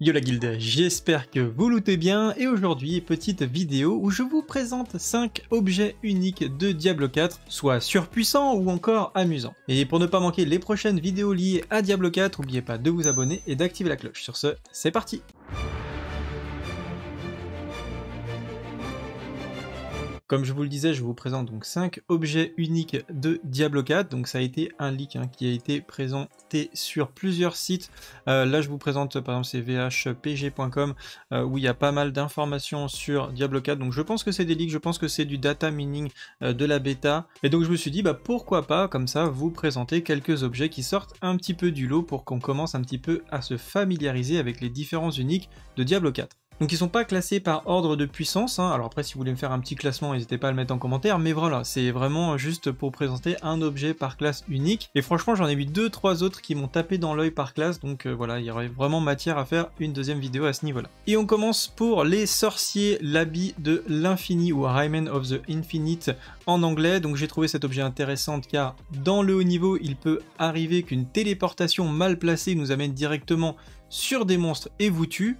Yo la guilde, j'espère que vous lootez bien et aujourd'hui petite vidéo où je vous présente 5 objets uniques de Diablo 4, soit surpuissants ou encore amusants. Et pour ne pas manquer les prochaines vidéos liées à Diablo 4, n'oubliez pas de vous abonner et d'activer la cloche. Sur ce, c'est parti! Comme je vous le disais, je vous présente donc 5 objets uniques de Diablo 4. Donc ça a été un leak qui a été présenté sur plusieurs sites. Là je vous présente par exemple c'est vhpg.com où il y a pas mal d'informations sur Diablo 4. Donc je pense que c'est des leaks, je pense que c'est du data mining de la bêta. Et donc je me suis dit pourquoi pas comme ça vous présenter quelques objets qui sortent un petit peu du lot pour qu'on commence un petit peu à se familiariser avec les différents uniques de Diablo 4. Donc ils sont pas classés par ordre de puissance, alors après si vous voulez me faire un petit classement n'hésitez pas à le mettre en commentaire, mais voilà, c'est vraiment juste pour présenter un objet par classe unique, et franchement j'en ai vu 2-3 autres qui m'ont tapé dans l'œil par classe, donc voilà, il y aurait vraiment matière à faire une deuxième vidéo à ce niveau là. Et on commence pour les sorciers, l'habit de l'infini, ou Rayman of the Infinite en anglais. Donc j'ai trouvé cet objet intéressant car dans le haut niveau il peut arriver qu'une téléportation mal placée nous amène directement sur des monstres et vous tue.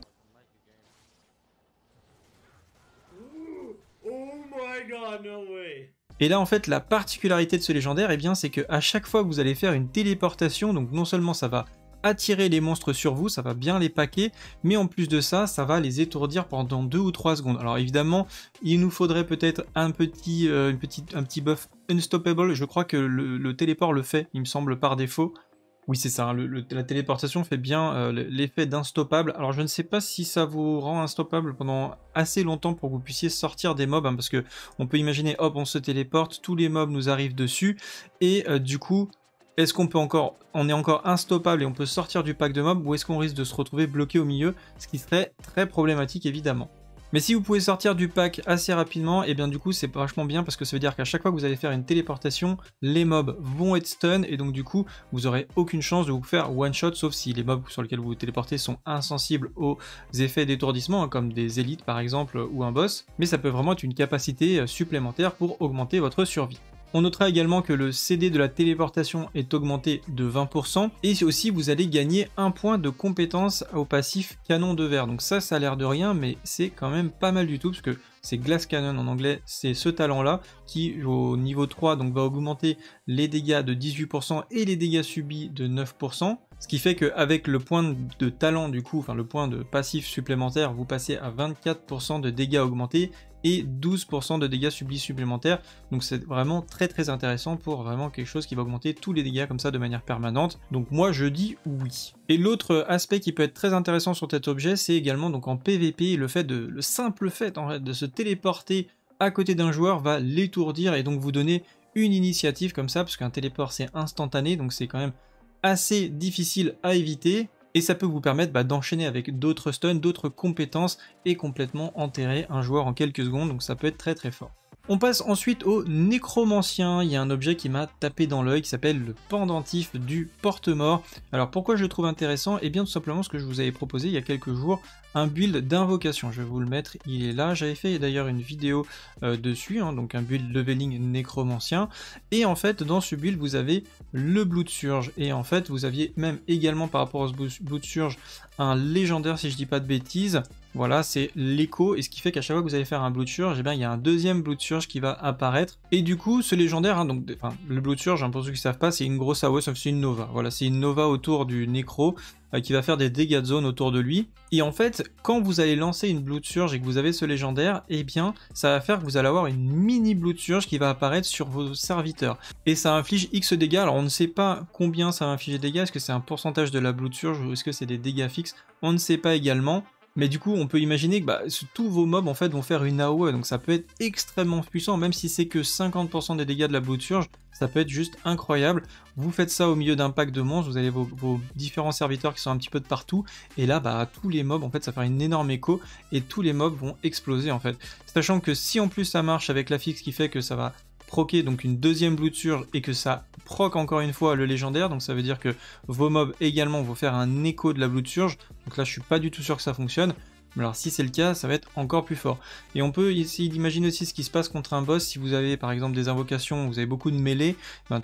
Et là en fait la particularité de ce légendaire c'est que à chaque fois que vous allez faire une téléportation, donc non seulement ça va attirer les monstres sur vous, ça va bien les paquer, mais en plus de ça, ça va les étourdir pendant 2 ou 3 secondes. Alors évidemment, il nous faudrait peut-être un petit buff unstoppable, je crois que le téléport le fait, il me semble par défaut. Oui c'est ça, la téléportation fait bien l'effet d'instoppable. Alors je ne sais pas si ça vous rend instoppable pendant assez longtemps pour que vous puissiez sortir des mobs, parce que on peut imaginer, hop on se téléporte, tous les mobs nous arrivent dessus, et du coup, est-ce qu'on peut on est encore instoppable et on peut sortir du pack de mobs, ou est-ce qu'on risque de se retrouver bloqué au milieu, ce qui serait très problématique évidemment. Mais si vous pouvez sortir du pack assez rapidement, et bien du coup c'est vachement bien parce que ça veut dire qu'à chaque fois que vous allez faire une téléportation, les mobs vont être stun et donc du coup vous aurez aucune chance de vous faire one shot, sauf si les mobs sur lesquels vous vous téléportez sont insensibles aux effets d'étourdissement, comme des élites par exemple ou un boss, mais ça peut vraiment être une capacité supplémentaire pour augmenter votre survie. On notera également que le CD de la téléportation est augmenté de 20%, et aussi vous allez gagner 1 point de compétence au passif canon de verre. Donc ça a l'air de rien, mais c'est quand même pas mal du tout, parce que c'est Glass Cannon en anglais, c'est ce talent-là, qui au niveau 3 donc, va augmenter les dégâts de 18% et les dégâts subis de 9%. Ce qui fait qu'avec le point de talent du coup, enfin le point de passif supplémentaire, vous passez à 24% de dégâts augmentés et 12% de dégâts subis supplémentaires. Donc c'est vraiment très intéressant pour vraiment quelque chose qui va augmenter tous les dégâts comme ça de manière permanente. Donc moi je dis oui. Et l'autre aspect qui peut être très intéressant sur cet objet, c'est également donc en PVP, le simple fait en fait de se téléporter à côté d'un joueur va l'étourdir et donc vous donner une initiative comme ça, parce qu'un téléport c'est instantané, donc c'est quand même assez difficile à éviter, et ça peut vous permettre d'enchaîner avec d'autres stuns, d'autres compétences, et complètement enterrer un joueur en quelques secondes, donc ça peut être très fort. On passe ensuite au nécromancien. Il y a un objet qui m'a tapé dans l'œil qui s'appelle le pendentif du porte-mort. Alors pourquoi je le trouve intéressant? Eh bien tout simplement parce que je vous avais proposé il y a quelques jours un build d'invocation. Je vais vous le mettre, il est là. J'avais fait d'ailleurs une vidéo dessus, donc un build leveling nécromancien. Et en fait dans ce build vous avez le Blood Surge. Et en fait vous aviez même également par rapport au Blood Surge un légendaire si je dis pas de bêtises. Voilà, c'est l'écho, et ce qui fait qu'à chaque fois que vous allez faire un Blood Surge, il y a un deuxième Blood Surge qui va apparaître. Et du coup, ce légendaire, le Blood Surge, pour ceux qui ne savent pas, c'est une grosse AOE, sauf c'est une Nova. Voilà, c'est une Nova autour du Nécro, qui va faire des dégâts de zone autour de lui. Et en fait, quand vous allez lancer une Blood Surge et que vous avez ce légendaire, ça va faire que vous allez avoir une mini Blood Surge qui va apparaître sur vos serviteurs. Et ça inflige X dégâts, alors on ne sait pas combien ça va infliger de dégâts, est-ce que c'est un pourcentage de la Blood Surge ou est-ce que c'est des dégâts fixes, on ne sait pas également. Mais du coup, on peut imaginer que tous vos mobs en fait vont faire une AOE, donc ça peut être extrêmement puissant, même si c'est que 50% des dégâts de la Blood Surge, ça peut être juste incroyable. Vous faites ça au milieu d'un pack de monstres, vous avez vos différents serviteurs qui sont un petit peu de partout, et là, tous les mobs, en fait, ça fait une énorme écho, et tous les mobs vont exploser, en fait. Sachant que si en plus ça marche avec la fixe qui fait que ça va proquer donc une deuxième Blood Surge et que ça proc encore une fois le légendaire, donc ça veut dire que vos mobs également vont faire un écho de la Blood Surge, donc là je suis pas du tout sûr que ça fonctionne, mais alors si c'est le cas, ça va être encore plus fort. Et on peut essayer d'imaginer aussi ce qui se passe contre un boss. Si vous avez par exemple des invocations, vous avez beaucoup de mêlées,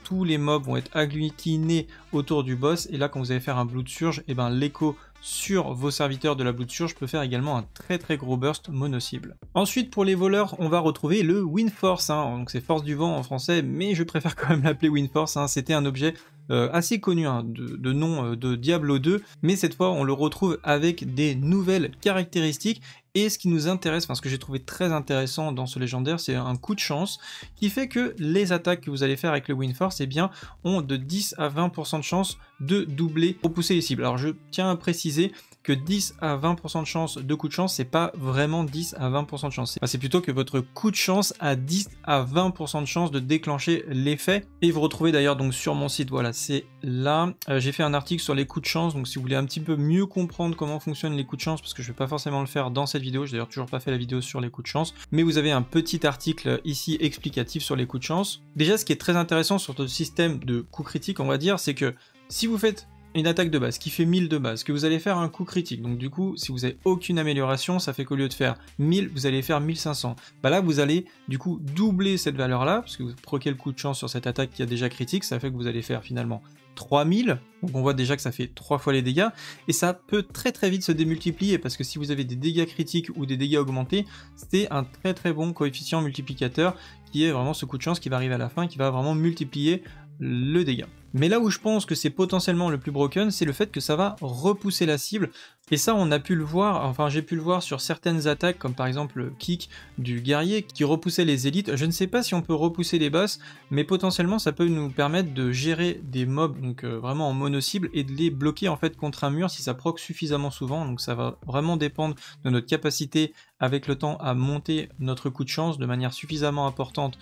tous les mobs vont être agglutinés autour du boss, et là quand vous allez faire un Blood Surge, l'écho sur vos serviteurs de la Blood Surge peut faire également un très gros burst mono-cible. Ensuite pour les voleurs, on va retrouver le Wind Force, hein. Donc c'est force du vent en français, mais je préfère quand même l'appeler Wind Force, hein. C'était un objet assez connu, hein, de nom de Diablo 2, mais cette fois on le retrouve avec des nouvelles caractéristiques. Et ce qui nous intéresse, enfin ce que j'ai trouvé très intéressant dans ce légendaire, c'est un coup de chance qui fait que les attaques que vous allez faire avec le Wind Force, eh bien, ont de 10 à 20% de chance de doubler, repousser les cibles. Alors je tiens à préciser que 10 à 20% de chance de coup de chance, c'est pas vraiment 10 à 20% de chance. C'est plutôt que votre coup de chance a 10 à 20% de chance de déclencher l'effet. Et vous retrouvez d'ailleurs donc sur mon site, voilà, c'est là. J'ai fait un article sur les coups de chance, donc si vous voulez un petit peu mieux comprendre comment fonctionnent les coups de chance, parce que je vais pas forcément le faire dans cette vidéo, j'ai d'ailleurs toujours pas fait la vidéo sur les coups de chance, mais vous avez un petit article ici explicatif sur les coups de chance. Déjà, ce qui est très intéressant sur le système de coups critiques, on va dire, c'est que si vous faites une attaque de base qui fait 1000 de base, que vous allez faire un coup critique, donc du coup si vous avez aucune amélioration, ça fait qu'au lieu de faire 1000, vous allez faire 1500. Bah là vous allez du coup doubler cette valeur là, parce que vous proquez le coup de chance sur cette attaque qui a déjà critique, ça fait que vous allez faire finalement 3000, donc on voit déjà que ça fait 3 fois les dégâts, et ça peut très vite se démultiplier, parce que si vous avez des dégâts critiques ou des dégâts augmentés, c'est un très bon coefficient multiplicateur, qui est vraiment ce coup de chance qui va arriver à la fin, qui va vraiment multiplier le dégât. Mais là où je pense que c'est potentiellement le plus broken, c'est le fait que ça va repousser la cible, et ça on a pu le voir, enfin j'ai pu le voir sur certaines attaques, comme par exemple le kick du guerrier qui repoussait les élites. Je ne sais pas si on peut repousser les boss, mais potentiellement ça peut nous permettre de gérer des mobs donc vraiment en mono-cible, et de les bloquer en fait contre un mur si ça proc suffisamment souvent, donc ça va vraiment dépendre de notre capacité avec le temps à monter notre coup de chance de manière suffisamment importante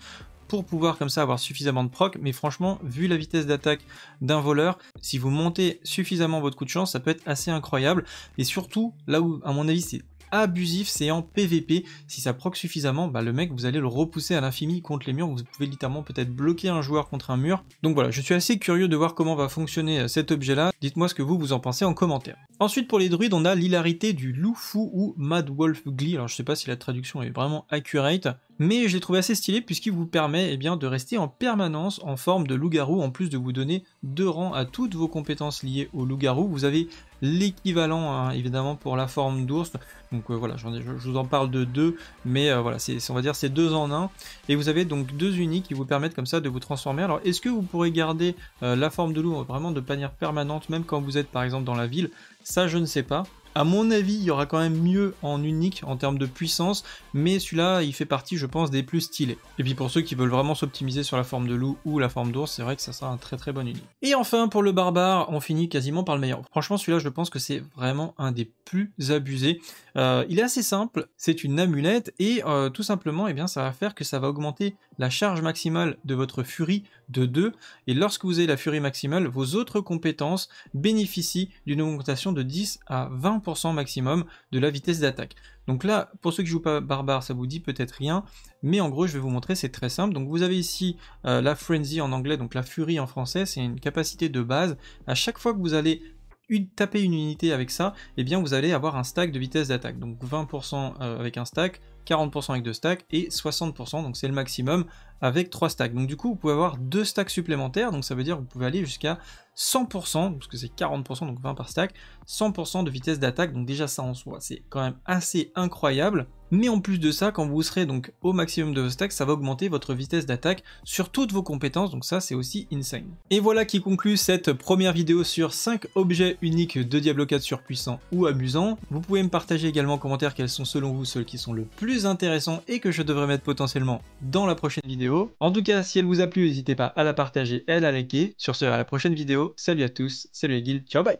pour pouvoir comme ça avoir suffisamment de proc, mais franchement, vu la vitesse d'attaque d'un voleur, si vous montez suffisamment votre coup de chance, ça peut être assez incroyable, et surtout, là où à mon avis c'est abusif, c'est en PVP, si ça proc suffisamment, bah le mec vous allez le repousser à l'infini contre les murs, vous pouvez littéralement peut-être bloquer un joueur contre un mur. Donc voilà, je suis assez curieux de voir comment va fonctionner cet objet là, dites-moi ce que vous en pensez en commentaire. Ensuite pour les druides, on a l'hilarité du loup fou ou Mad Wolf Glee, alors je sais pas si la traduction est vraiment accurate, mais je l'ai trouvé assez stylé puisqu'il vous permet bien, de rester en permanence en forme de loup-garou, en plus de vous donner 2 rangs à toutes vos compétences liées au loup-garou. Vous avez l'équivalent hein, évidemment pour la forme d'ours, donc voilà, je vous en parle de 2, mais voilà, on va dire c'est 2 en 1, et vous avez donc 2 uniques qui vous permettent comme ça de vous transformer. Alors est-ce que vous pourrez garder la forme de loup vraiment de manière permanente, même quand vous êtes par exemple dans la ville? Ça je ne sais pas. À mon avis, il y aura quand même mieux en unique en termes de puissance, mais celui-là, il fait partie, je pense, des plus stylés. Et puis pour ceux qui veulent vraiment s'optimiser sur la forme de loup ou la forme d'ours, c'est vrai que ça sera un très bon unique. Et enfin, pour le barbare, on finit quasiment par le meilleur. Franchement, celui-là, je pense que c'est vraiment un des plus abusés. Il est assez simple, c'est une amulette, et tout simplement, eh bien, ça va faire que ça va augmenter la charge maximale de votre furie de 2, et lorsque vous avez la furie maximale, vos autres compétences bénéficient d'une augmentation de 10 à 20% maximum de la vitesse d'attaque. Donc là, pour ceux qui jouent pas barbare, ça vous dit peut-être rien, mais en gros, je vais vous montrer, c'est très simple. Donc vous avez ici la Frenzy en anglais, donc la furie en français, c'est une capacité de base. À chaque fois que vous allez taper une unité avec ça, eh bien vous allez avoir un stack de vitesse d'attaque. Donc 20% avec un stack, 40% avec 2 stacks, et 60%, donc c'est le maximum, avec 3 stacks. Donc du coup, vous pouvez avoir 2 stacks supplémentaires, donc ça veut dire que vous pouvez aller jusqu'à 100%, parce que c'est 40%, donc 20 par stack, 100% de vitesse d'attaque, donc déjà ça en soi, c'est quand même assez incroyable. Mais en plus de ça, quand vous serez donc au maximum de vos stacks, ça va augmenter votre vitesse d'attaque sur toutes vos compétences, donc ça c'est aussi insane. Et voilà qui conclut cette première vidéo sur 5 objets uniques de Diablo 4 surpuissants ou amusants. Vous pouvez me partager également en commentaire quels sont selon vous ceux qui sont le plus intéressants et que je devrais mettre potentiellement dans la prochaine vidéo. En tout cas, si elle vous a plu, n'hésitez pas à la partager et à la liker. Sur ce, à la prochaine vidéo. Salut à tous, salut les guilds, ciao bye.